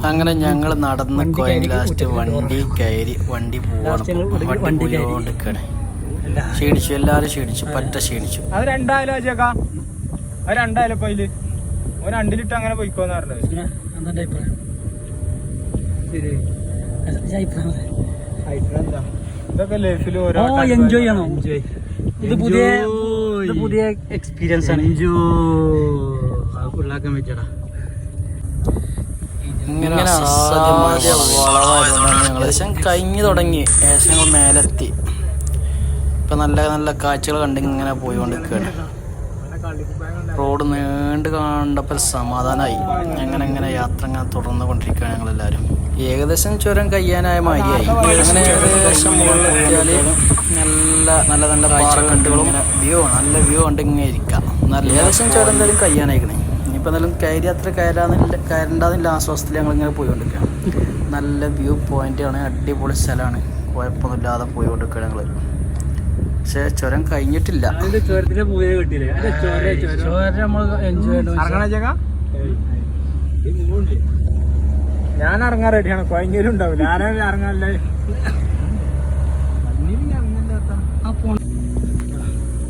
അങ്ങനെ ഞങ്ങൾ നടന്ന് കോയങ്ങി ലാസ്റ്റ് വണ്ടി പോവാണ്. ക്ഷീണിച്ചു, എല്ലാരും ക്ഷീണിച്ചു, പറ്റ ക്ഷീണിച്ചു. അത് രണ്ടായാലും ചേക്കാ, അത് രണ്ടായാലും ഇപ്പൊ അതില് ഒരു രണ്ടിലിട്ട് അങ്ങനെ പോയിക്കോന്ന് പറഞ്ഞത്. ഇതൊക്കെ ലൈഫിൽ ഓരോ എൻജോയ് ചെയ്യണം. ഇത് പുതിയ എക്സ്പീരിയൻസ് ആണ്. ഫുള്ളാക്കാൻ പറ്റടാ. ഇങ്ങനെ ഏകദേശം കഴിഞ്ഞു തുടങ്ങി, ഏകദേശം ഞങ്ങൾ മേലെത്തി. ഇപ്പൊ നല്ല നല്ല കാഴ്ചകൾ കണ്ട് ഇങ്ങനെ പോയിക്കൊണ്ടിരിക്കുകയാണ്. റോഡ് നീണ്ട് കണ്ടപ്പോൾ സമാധാനമായി. അങ്ങനെ യാത്ര ഇങ്ങനെ തുടർന്നു കൊണ്ടിരിക്കുകയാണ് ഞങ്ങളെല്ലാവരും. ഏകദേശം ചുരം കഴിയാനായ മാതിരിയായി. അങ്ങനെ ഏകദേശം മുകളിലെത്തിയാല് നല്ല നല്ല കാഴ്ച കണ്ടുകളും നല്ല വ്യൂ കണ്ട് ഇങ്ങനെ ഇരിക്കാം. ഏകദേശം ചുരം എന്തായാലും കഴിയാനായിക്കണേ. ഇനിയിപ്പോൾ എന്തായാലും കയറേണ്ടതില്ല ആശ്വാസത്തിൽ ഞങ്ങളിങ്ങനെ പോയിക്കൊണ്ടിരിക്കുകയാണ്. നല്ല വ്യൂ പോയിന്റാണ്, അടിപൊളി സ്ഥലമാണ്, കുഴപ്പമൊന്നുമില്ലാതെ പോയിക്കൊണ്ടിരിക്കുകയാണ് ഞങ്ങൾ. പക്ഷെ ചുരം കഴിഞ്ഞിട്ടില്ല. ഞാൻ ഇറങ്ങാൻ റെഡിയാണ്, കുഴഞ്ഞേലും ഉണ്ടാവില്ല. ഞാനും ഇറങ്ങാനല്ലേ.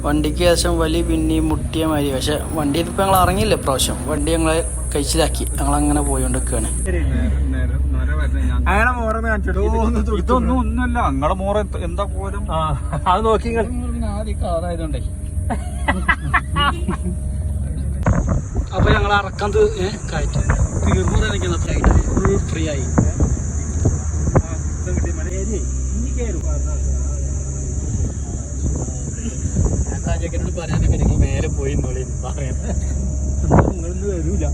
വണ്ടിക്ക് ശേഷം വലിയ പിന്നെയും മുട്ടിയ മാതിരി. പക്ഷെ വണ്ടി ഇപ്പം ഞങ്ങൾ ഇറങ്ങിയില്ല പ്രാവശ്യം. വണ്ടി ഞങ്ങളെ കഴിച്ചിലാക്കി. ഞങ്ങളങ്ങനെ പോയിക്കൊണ്ടിരിക്കുകയാണ്. അങ്ങനെ മോറന്ന് കാണിച്ചിട്ട് ഇതൊന്നും ഒന്നുമല്ല. നിങ്ങളെ മോറ എന്താ പോലും അത് നോക്കി ആദ്യം കളറായതുകൊണ്ടേ. അപ്പൊ ഞങ്ങൾ ഇറക്കാൻ കയറ്റി തീർന്നു തന്നെ ഫുൾ ഫ്രീ ആയി. ഞാൻ പറയാനൊക്കെ നിങ്ങൾ മേലെ പോയി നിങ്ങളൊന്നും വരൂല.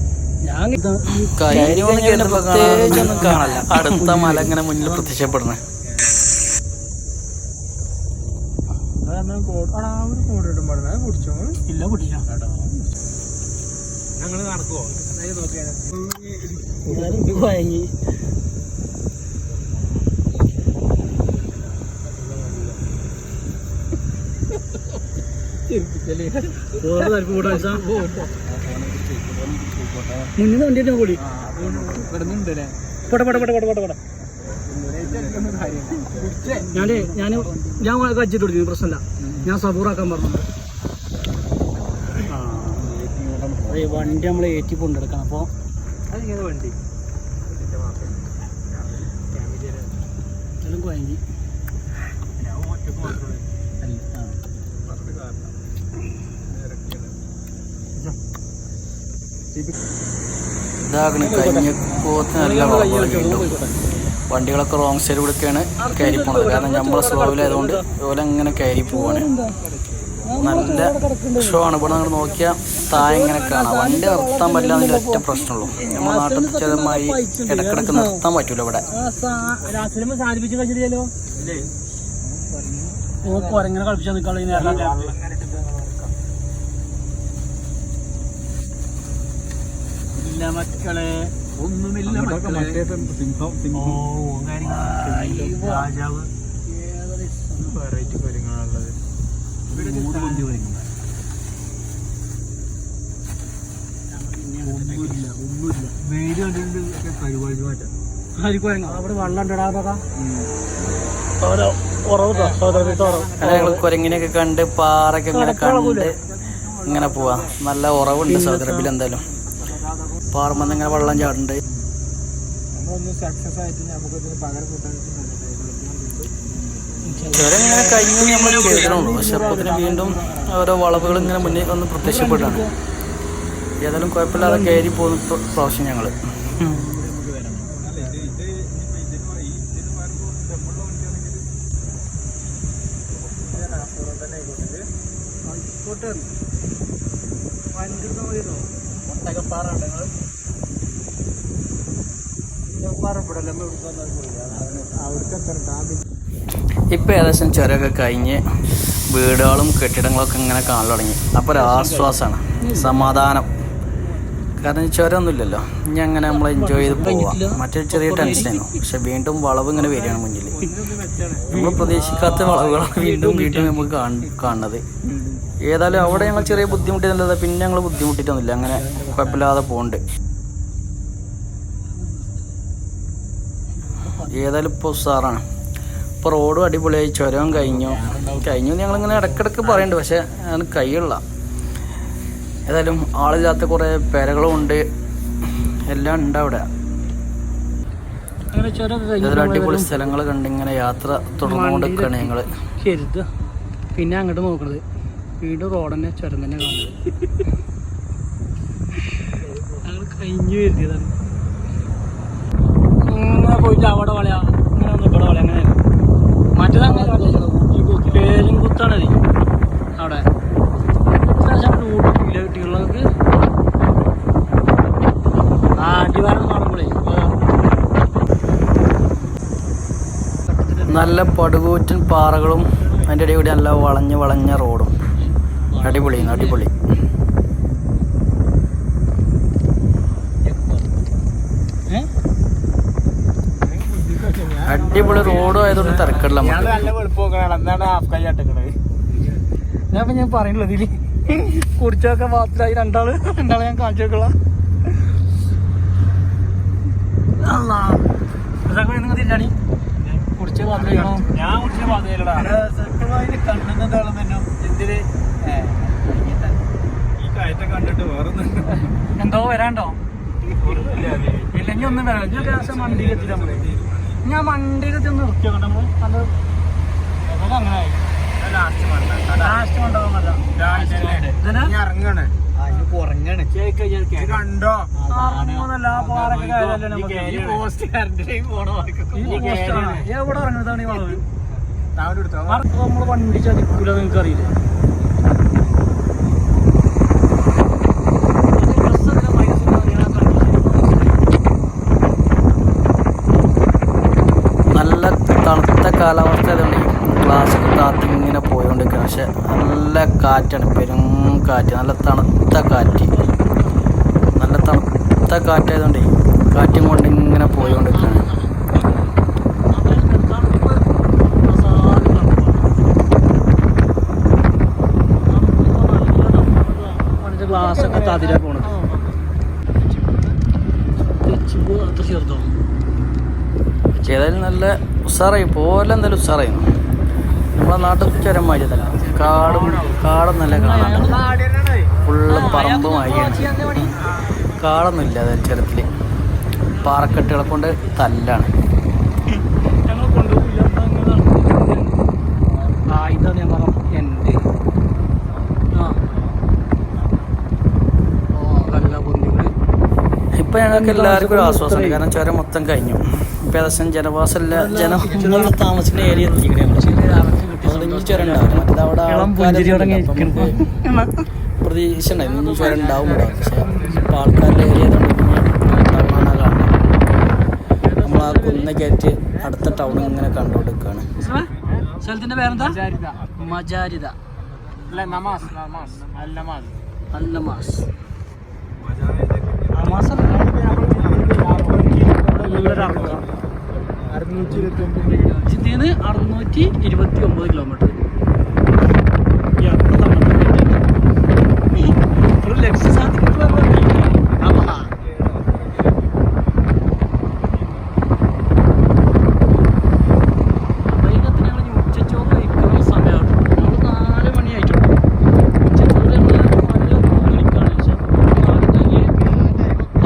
പ്രത്യേകിച്ചൊന്നും കാണല്ല. അടുത്ത മല ഇങ്ങനെ മുന്നിൽ പ്രത്യക്ഷപ്പെടുന്നത്. ഇല്ല പൊട്ടില്ല. ഞങ്ങള് നടക്കുവോ? കുഴങ്ങി. മുന്നിൽ വണ്ടിയിട്ട് കൂടി ഞാൻ കച്ചിട്ട് കൊടുത്തു. പ്രശ്നമില്ല, ഞാൻ സബൂറാക്കാൻ പറഞ്ഞു. വണ്ടി നമ്മൾ ഏറ്റി കൊണ്ടെടുക്കണം. അപ്പോൾ വണ്ടി എല്ലാം കുഴങ്ങി. ഇതാകണം കഴിഞ്ഞ പോത്ത് നല്ല വളവുകളുണ്ട്. വണ്ടികളൊക്കെ റോങ് സൈഡ് കൂടെയൊക്കെയാണ് കയറി പോണത്. കാരണം നമ്മൾ സ്ലോവിലായതുകൊണ്ട് ഇതുപോലെ അങ്ങനെ കയറി പോവാണ്. നല്ല ഷോ ആണ്. ഇവിടെ നിങ്ങൾ നോക്കിയാൽ താഴെ ഇങ്ങനെ കാണാം. വണ്ടി നിർത്താൻ പറ്റില്ല എന്നതിൽ ഒറ്റ പ്രശ്നമുള്ളൂ. നമ്മുടെ നാട്ടിൽ ചിലമായി ഇടക്കിടക്ക് നിർത്താൻ പറ്റൂല ഇവിടെ. എങ്ങനെ കളിപ്പിച്ചാൽ നിൽക്കാനുള്ള മക്കളെ ഒന്നുമില്ല. രാജാവ് വെറൈറ്റി കാര്യങ്ങളുള്ളത്. വേര് കണ്ടിട്ട് പരിപാടി മാറ്റാം. അവിടെ വെള്ളം ഉണ്ടടാ. ഞങ്ങൾ കുരങ്ങിനെയൊക്കെ കണ്ട് പാറൊക്കെ ഇങ്ങനെ കണ്ട് ഇങ്ങനെ പോവാ. നല്ല ഉറവുണ്ട് സൗദി അറേബ്യയിൽ. എന്തായാലും പാറമ്പന്ന് ഇങ്ങനെ വെള്ളം ചാടുന്നുണ്ട്. ചുരം ഇങ്ങനെ കഴിഞ്ഞു നമ്മൾ കേൾക്കണുള്ളൂ. പക്ഷെ അപ്പോൾ വീണ്ടും ഓരോ വളവുകൾ ഇങ്ങനെ മുന്നിൽ വന്ന് പ്രത്യക്ഷപ്പെട്ടാണ്. ഏതായാലും കുഴപ്പമില്ലാതെ കയറി പോകുന്ന പ്രാവശ്യം ഞങ്ങൾ. ഇപ്പം ഏകദേശം ചുരമൊക്കെ കഴിഞ്ഞ് വീടുകളും കെട്ടിടങ്ങളൊക്കെ ഇങ്ങനെ കാണാൻ തുടങ്ങി. അപ്പോൾ ഒരു ആശ്വാസമാണ്, സമാധാനം. കാരണം ചുരമൊന്നുമില്ലല്ലോ. ഇനി അങ്ങനെ നമ്മൾ എൻജോയ് ചെയ്ത് പോവാം. മറ്റൊരു ചെറിയ ടെൻഷനായിരുന്നു. പക്ഷെ വീണ്ടും വളവ് ഇങ്ങനെ വരികയാണ് മുന്നിൽ. നമ്മൾ പ്രതീക്ഷിക്കാത്ത വളവുകളാണ് വീണ്ടും നമുക്ക് കാണുന്നത്. ഏതായാലും അവിടെ ഞങ്ങൾ ചെറിയ ബുദ്ധിമുട്ടിയെന്നുള്ളത്. പിന്നെ ഞങ്ങൾ ബുദ്ധിമുട്ടിയിട്ടൊന്നുമില്ല. അങ്ങനെ കുഴപ്പമില്ലാതെ പോകുന്നുണ്ട്. ഏതായാലും ഇപ്പോൾ ഉസാറാണ്. ഇപ്പോൾ റോഡും അടിപൊളിയായി, ചുരവും കഴിഞ്ഞു ഞങ്ങളിങ്ങനെ ഇടയ്ക്കിടയ്ക്ക് പറയുന്നുണ്ട്, പക്ഷേ അതിന് കഴിയുള്ള. ഏതായാലും ആളില്ലാത്ത കുറേ പെരകളും ഉണ്ട്, എല്ലാം ഉണ്ട് അവിടെ. ഏതായാലും അടിപൊളി സ്ഥലങ്ങൾ കണ്ടിങ്ങനെ യാത്ര തുടർന്നുകൊണ്ടിരിക്കുകയാണ് ഞങ്ങൾ. ശരിത് പിന്നെ അങ്ങോട്ട് നോക്കണത് വീണ്ടും റോഡ് തന്നെ ചുരം തന്നെ കാണുന്നത്. ഞങ്ങൾ കഴിഞ്ഞു വരുത്തിയതാണ്. ഇങ്ങനെ പോയിട്ട് അവിടെ വളയാ, ഇങ്ങനെ ഒന്ന് ഇവിടെ വളയാ, അങ്ങനെ മറ്റേത് പേരും കുത്താണ് അവിടെ. റൂട്ടില്ല കുട്ടികൾക്ക് അടിവാരം കാണുമ്പോഴേ നല്ല പടുകൂറ്റൻ പാറകളും അതിൻ്റെ ഇടയിൽ കൂടി നല്ല വളഞ്ഞ റോഡും. അടിപൊളി. അടിപൊളി റോഡും ആയതുകൊണ്ട് തിരക്കില്ല. ഞാൻ പറയുള്ളത് ഇതിൽ കുടിച്ചൊക്കെ മാത്രമായി രണ്ടാള് ഞാൻ കാണിച്ചു വെക്കള. തിരിഞ്ഞാണി കുടിച്ച മാത്രമേ ഞാൻ കുടിച്ച പാതയിലടാ ഈ കയറ്റം കണ്ടിട്ട് വേറൊന്നും എന്തോ വരാണ്ടോ ഇല്ലെങ്കിൽ ഒന്നും വരാം. മണ്ടിയിലെത്തി നമ്മള് ഞാൻ മണ്ടിയിലെത്തി ഒന്ന് നിർത്തിയോ നമ്മള് നല്ല അങ്ങനെ ലാസ്റ്റ് കൊണ്ടുപോകാൻ ഇറങ്ങണേ കണ്ടോ എവിടെ ഇറങ്ങുന്നതാണ് ഈ വളവ്? നമ്മള് വണ്ടി ചതിക്കൂല, നിങ്ങൾക്ക് അറിയില്ല. നല്ല തണുത്ത കാലാവസ്ഥ ആയതുകൊണ്ട് ക്ലാസ്സൊക്കെ താത്തിങ്ങനെ പോയോണ്ടിരിക്കുകയാണ്. പക്ഷെ നല്ല കാറ്റാണ്, പെരും കാറ്റ്, നല്ല തണുത്ത കാറ്റായതുകൊണ്ട് കാറ്റും കൊണ്ട് ഇങ്ങനെ പോയോണ്ടിരിക്കുകയാണ്. ക്ലാസ്സൊക്കെ താതിരാ പോണത് അത്ര ചെറുതോ. ഏതായാലും നല്ല ഉസാറായി പോലെ, എന്തായാലും ഉസാറായിരുന്നു. നമ്മളെ നാട്ടിൽ ചുരം മാറ്റിയതല്ല, കാടും നല്ല കാണാൻ ഫുള്ള് പറമ്പ് മാതിരിയാണ്. കാടൊന്നുമില്ല അത് ചുരത്തിൽ, പാറക്കെട്ടുകളെ കൊണ്ട് തല്ലാണ്. ഇപ്പം ഞങ്ങൾക്ക് എല്ലാവർക്കും ഒരു ആശ്വാസമുണ്ട്, കാരണം ചുരം മൊത്തം കഴിഞ്ഞു. ഇപ്പം ഏകദേശം ജനങ്ങൾ താമസിക്കുന്ന ഏരിയ എത്തിക്കണേ. അതുകൊണ്ട് ചുരം ഉണ്ടാവും. മറ്റേത് അവിടെ പ്രതീക്ഷ ഉണ്ടായിരുന്നു ഇനി ചുരം ഉണ്ടാവും. പക്ഷേ ഇപ്പം ആൾക്കാരുടെ ഏരിയ ഉണ്ടാവുന്നതാണ് കാണുന്നത്. നമ്മൾ ആ കുന്ന കയറ്റി അടുത്ത ടൗൺ ഇങ്ങനെ കണ്ടുകൊടുക്കുകയാണ്. സ്ഥലത്തിന്റെ പേരെന്താ? മജാരിദ. ഇതിന്ന് 629 കിലോമീറ്റർ. ഒരു ലക്ഷ്യ സാധിക്കുന്ന ഉച്ചച്ചോറ് കഴിക്കുന്ന സമയമാണ്. നമ്മൾ 4 മണിയായിട്ടുണ്ട്. ഉച്ചച്ചോറ് 4 മണിക്കാണ്. പക്ഷെ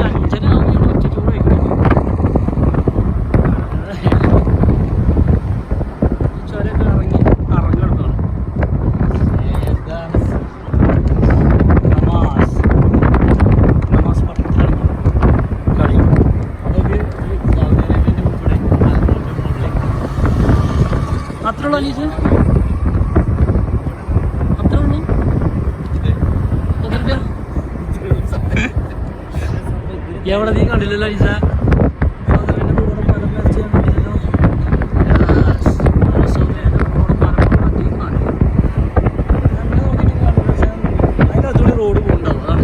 5:30 ആവുമ്പോൾ ഉച്ചച്ചോറ് കഴിക്കുന്നത്. ചുരമൊക്കെ ഇറങ്ങി ഇറങ്ങിയെടുത്താണ്. നമാസ് പട്ടണത്തിലാണ് കളി. അത്രേ ഉള്ളൂ അലീസ്, അത്രേ ഉള്ളൂ. എവിടെ നീ കണ്ടില്ലല്ലോ അലീസ? റോഡ് പോകുന്നുണ്ടാവും, അതാണ്.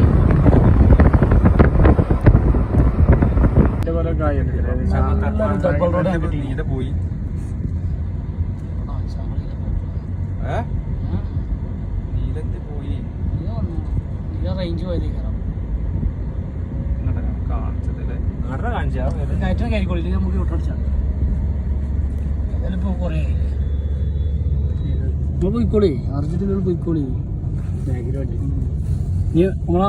പോയി റേഞ്ച് പോയതേക്കാരം കാണിച്ചതല്ലേ കാണിച്ചാ കയറ്റം കയറിക്കോളി, നമുക്ക് വിട്ടടിച്ചാൽ നിങ്ങൾ പോയിക്കോളി അർജന്റീന പോയിക്കോളി. നീ നമ്മളാ